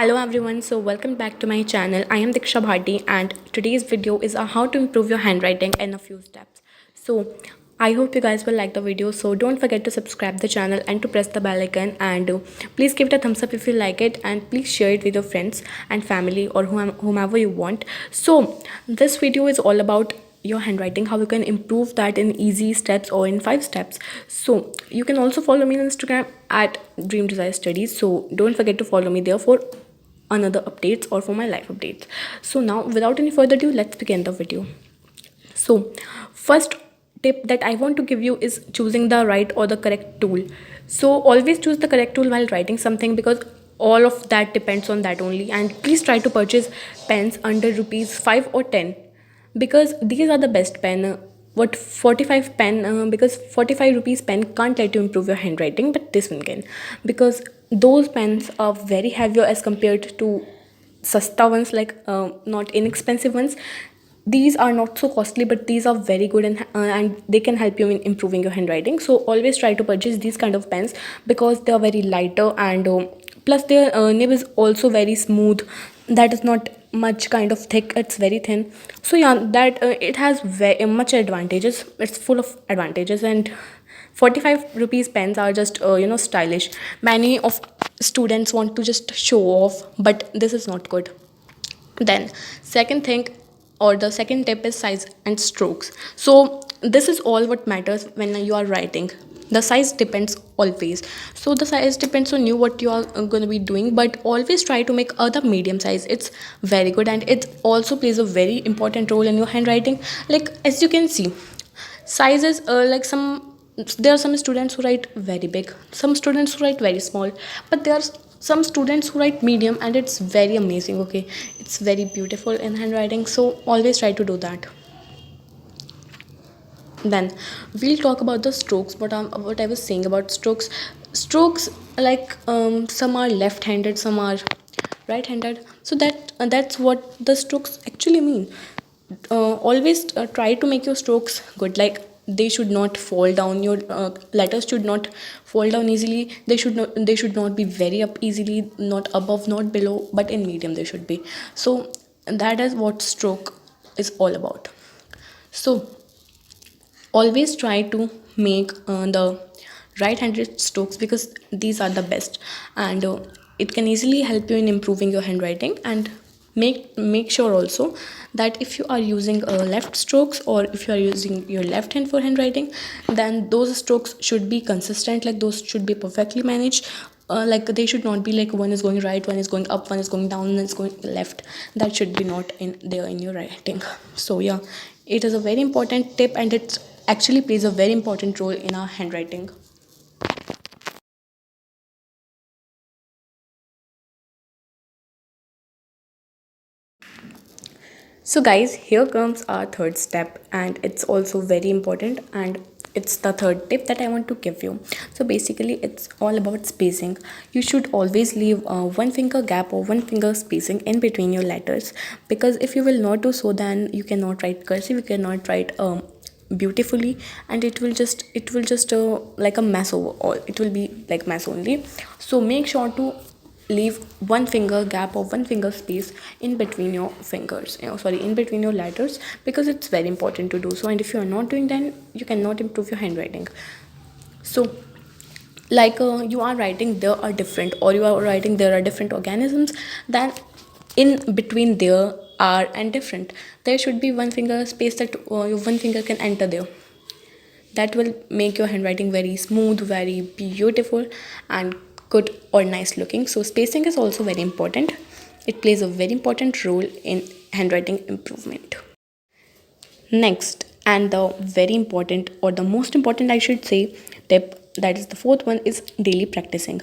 Hello everyone, so welcome back to my channel. I am Diksha Bharti and today's video is on how to improve your handwriting in a few steps. So I hope you guys will like the video, so don't forget to subscribe the channel and to press the bell icon, and please give it a thumbs up if you like it, and please share it with your friends and family or whomever you want. So this video is all about your handwriting, how you can improve that in easy steps or in 5 steps. So you can also follow me on Instagram at Dream Desire Studies, so don't forget to follow me there for another updates or for my life updates. So now without any further ado, let's begin the video. So first tip that I want to give you is choosing the right or the correct tool. So always choose the correct tool while writing something, because all of that depends on that only. And please try to purchase pens under rupees 5 or 10, because these are the best pen. What 45 pen, because 45 rupees pen can't let you improve your handwriting, but this one can, because those pens are very heavier as compared to sasta ones, like not inexpensive ones. These are not so costly, but these are very good, and they can help you in improving your handwriting. So always try to purchase these kind of pens, because they are very lighter, and plus their nib is also very smooth. That is not much kind of thick, it's very thin. So yeah, that it has very much advantages, it's full of advantages. And 45 rupees pens are just stylish. Many of students want to just show off, but this is not good. Then second thing, or the second tip, is size and strokes. So this is all what matters when you are writing. The size depends always. So the size depends on you, what you are going to be doing, but always try to make other medium size. It's very good, and it also plays a very important role in your handwriting. Like as you can see, sizes, like there are some students who write very big, some students who write very small, but there are some students who write medium, and it's very amazing. Okay, it's very beautiful in handwriting, so always try to do that. Then we'll talk about the strokes. What I was saying about strokes, like some are left handed, some are right handed, so that's what the strokes actually mean. Always try to make your strokes good, like they should not fall down. Your letters should not fall down easily. They should not be very up easily, not above, not below, but in medium they should be. So that is what stroke is all about. So always try to make the right-handed strokes, because these are the best, and it can easily help you in improving your handwriting. And make sure also that if you are using left strokes, or if you are using your left hand for handwriting, then those strokes should be consistent, like those should be perfectly managed. Like they should not be like one is going right, one is going up, one is going down, one is going left. That should be not in there in your writing. So yeah, it is a very important tip, and it actually plays a very important role in our handwriting. So guys, here comes our third step, and it's also very important, and it's the third tip that I want to give you. So basically it's all about spacing. You should always leave one finger gap or one finger spacing in between your letters, because if you will not do so, then you cannot write cursive, you cannot write beautifully, and it will just like a mess overall. It will be like mess only. So make sure to leave one finger gap or one finger space in between your fingers, in between your letters, because it's very important to do so. And if you are not doing, then you cannot improve your handwriting. So like you are writing there are different, or you are writing there are different organisms, then in between there are and different, there should be one finger space that your one finger can enter there. That will make your handwriting very smooth, very beautiful, and good or nice looking. So spacing is also very important. It plays a very important role in handwriting improvement. Next, and the very important, or the most important I should say, tip, that is the fourth one, is daily practicing.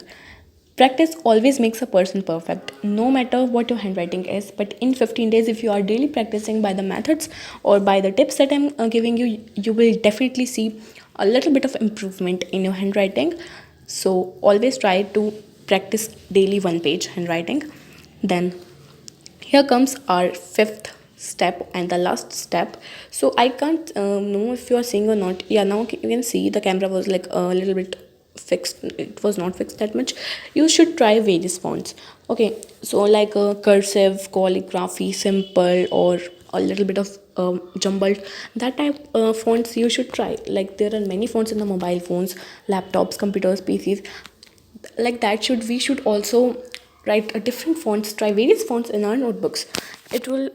Practice always makes a person perfect, no matter what your handwriting is. But in 15 days, if you are daily practicing by the methods or by the tips that I'm giving you, you will definitely see a little bit of improvement in your handwriting. So always try to practice daily one page handwriting. Then here comes our fifth step and the last step. So I can't know if you are seeing or not. Yeah, now you can see the camera was like a little bit fixed, it was not fixed that much. You should try various fonts. Okay, so like a cursive, calligraphy, simple, or a little bit of jumbled, that type fonts you should try. Like there are many fonts in the mobile phones, laptops, computers, PCs, like that. We should also write a different fonts, try various fonts in our notebooks. It will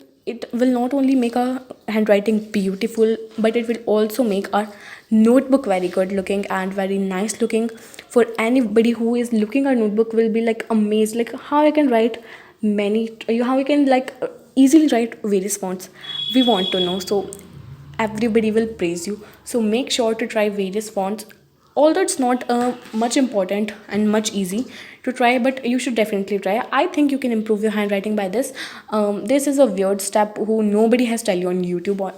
not only make our handwriting beautiful, but it will also make our notebook very good looking and very nice looking. For anybody who is looking our notebook will be like amazed, like how I can write many, how I can like easily write various fonts. We want to know, so everybody will praise you. So make sure to try various fonts, although it's not much important and much easy to try, but you should definitely try. I think you can improve your handwriting by this. This is a weird step who nobody has tell you on YouTube or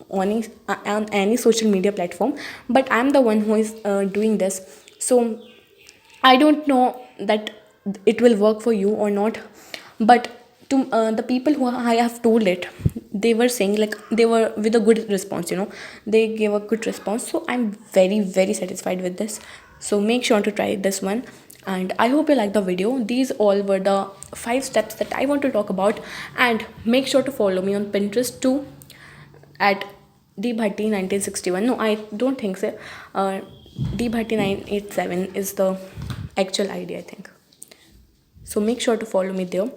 on any social media platform, but I'm the one who is doing this. So I don't know that it will work for you or not, but to the people who I have told it, they were saying like they were with a good response, they gave a good response. So I'm very very satisfied with this. So make sure to try this one, and I hope you like the video. These all were the 5 steps that I want to talk about. And make sure to follow me on Pinterest too, at dbhatti 1961. No, I don't think so. Dbhatti 987 is the actual ID, I think. So make sure to follow me there.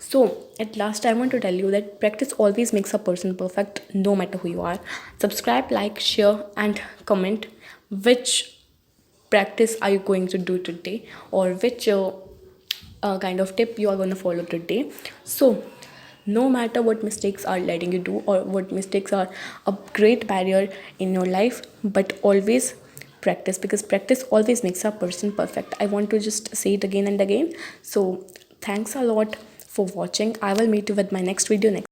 So at last I want to tell you that practice always makes a person perfect, no matter who you are. Subscribe, like, share, and comment which practice are you going to do today, or which kind of tip you are going to follow today. So no matter what mistakes are letting you do, or what mistakes are a great barrier in your life, but always practice, because practice always makes a person perfect. I want to just say it again and again. So thanks a lot for watching. I will meet you with my next video next